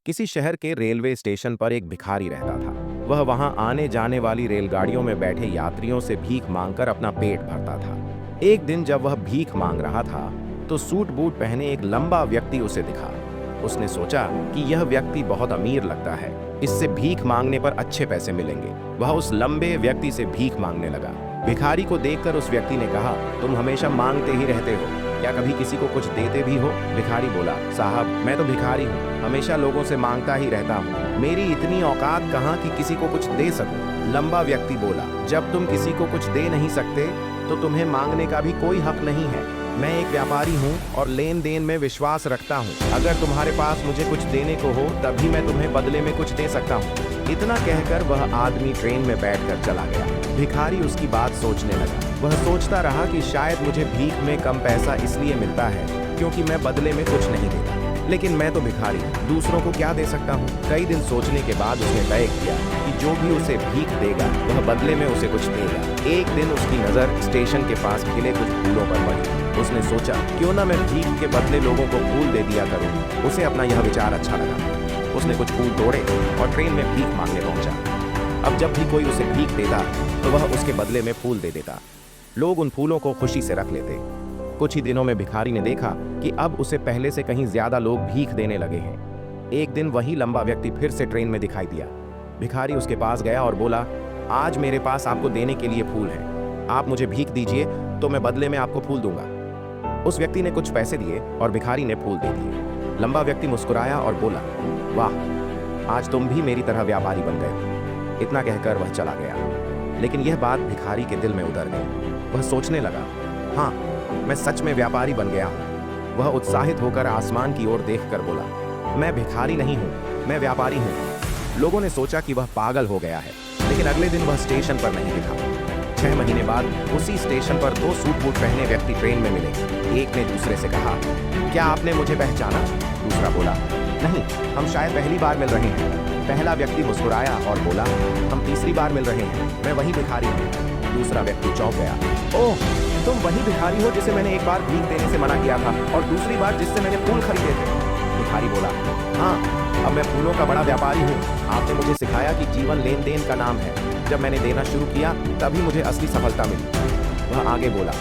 किसी शहर के रेलवे स्टेशन पर एक भिखारी रहता था। वह वहां आने जाने वाली रेलगाड़ियों में बैठे यात्रियों से भीख मांगकर अपना पेट भरता था। एक दिन जब वह भीख मांग रहा था, तो सूट बूट पहने एक लंबा व्यक्ति उसे दिखा। उसने सोचा कि यह व्यक्ति बहुत अमीर लगता है, इससे भीख मांगने पर अच्छे पैसे मिलेंगे। वह उस लंबे व्यक्ति से भीख मांगने लगा। भिखारी को देखकर उस व्यक्ति ने कहा, तुम हमेशा मांगते ही रहते हो, क्या कभी किसी को कुछ देते भी हो? भिखारी बोला, साहब मैं तो भिखारी हूँ, हमेशा लोगों से मांगता ही रहता हूँ, मेरी इतनी औकात कहाँ कि किसी को कुछ दे सकूं। लंबा व्यक्ति बोला, जब तुम किसी को कुछ दे नहीं सकते तो तुम्हें मांगने का भी कोई हक नहीं है। मैं एक व्यापारी हूँ और लेन देन में विश्वास रखता हूँ। अगर तुम्हारे पास मुझे कुछ देने को हो तभी मैं तुम्हें बदले में कुछ दे सकता हूँ। इतना कहकर वह आदमी ट्रेन में बैठकर चला गया। भिखारी उसकी बात सोचने लगा। वह सोचता रहा कि शायद मुझे भीख में कम पैसा इसलिए मिलता है क्योंकि मैं बदले में कुछ नहीं देता, लेकिन मैं तो भिखारी हूँ, दूसरों को क्या दे सकता हूँ। कई दिन सोचने के बाद उसने तय किया कि जो भी उसे भीख देगा वह बदले में उसे कुछ देगा। एक दिन उसकी नज़र स्टेशन के पास खिले कुछ फूलों पर पड़ी। उसने सोचा, क्यों ना मैं भीख के बदले लोगों को फूल दे दिया करूँ। उसे अपना यह विचार अच्छा लगा। उसने कुछ फूल तोड़े और ट्रेन में भीख मांगने पहुंचा। अब जब भी कोई उसे भीख देता तो वह उसके बदले में फूल दे देता। लोग उन फूलों को खुशी से रख लेते। कुछ ही दिनों में भिखारी ने देखा कि अब उसे पहले से कहीं ज्यादा लोग भीख देने लगे हैं। एक दिन वही लंबा व्यक्ति फिर से ट्रेन में दिखाई दिया। भिखारी उसके पास गया और बोला, आज मेरे पास आपको देने के लिए फूल हैं, आप मुझे भीख दीजिए तो मैं बदले में आपको फूल दूंगा। उस व्यक्ति ने कुछ पैसे दिए और भिखारी ने फूल दे दिए। लंबा व्यक्ति मुस्कुराया और बोला, वाह, आज तुम भी मेरी तरह व्यापारी बन गए। इतना कहकर वह चला गया। लेकिन यह बात भिखारी के दिल में उतर गई। वह सोचने लगा, हाँ, मैं सच में व्यापारी बन गया हूँ। वह उत्साहित होकर आसमान की ओर देखकर बोला, मैं भिखारी नहीं हूँ, मैं व्यापारी हूँ। लोगों ने सोचा कि वह पागल हो गया है, लेकिन अगले दिन वह स्टेशन पर नहीं दिखा। 6 महीने बाद उसी स्टेशन पर 2 सूट बूट पहने व्यक्ति ट्रेन में मिले। एक ने दूसरे से कहा, क्या आपने मुझे पहचाना? दूसरा बोला, नहीं, हम शायद पहली बार मिल रहे हैं। पहला व्यक्ति मुस्कुराया और बोला, हम तीसरी बार मिल रहे हैं, मैं वही भिखारी हूँ। दूसरा व्यक्ति चौंक गया, ओह, तुम वही भिखारी हो जिसे मैंने एक बार भीख देने से मना किया था और दूसरी बार जिससे मैंने फूल खरीदे थे। भिखारी बोला, हाँ, अब मैं फूलों का बड़ा व्यापारी हूँ। आपने मुझे सिखाया कि जीवन लेन देन का नाम है। जब मैंने देना शुरू किया तभी मुझे असली सफलता मिली। वह आगे बोला,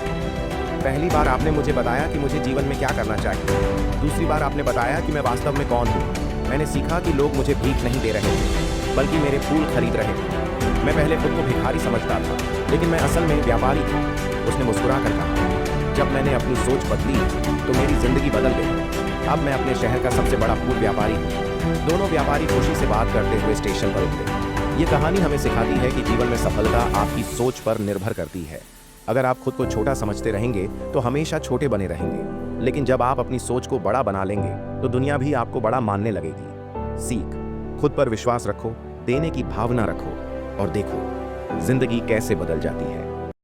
पहली बार आपने मुझे बताया कि मुझे जीवन में क्या करना चाहिए। दूसरी बार आपने बताया कि मैं वास्तव में कौन हूँ। मैंने सीखा कि लोग मुझे भीख नहीं दे रहे थे, बल्कि मेरे फूल खरीद रहे थे। मैं पहले खुद को भिखारी समझता था, लेकिन मैं असल में व्यापारी था। उसने मुस्कुरा कर कहा, जब मैंने अपनी सोच बदली तो मेरी जिंदगी बदल गई। अब मैं अपने शहर का सबसे बड़ा फूल व्यापारी हूँ। दोनों व्यापारी खुशी से बात करते हुए स्टेशन पर उतरे। ये कहानी हमें सिखाती है कि जीवन में सफलता आपकी सोच पर निर्भर करती है। अगर आप खुद को छोटा समझते रहेंगे तो हमेशा छोटे बने रहेंगे, लेकिन जब आप अपनी सोच को बड़ा बना लेंगे तो दुनिया भी आपको बड़ा मानने लगेगी। सीख, खुद पर विश्वास रखो, देने की भावना रखो और देखो जिंदगी कैसे बदल जाती है।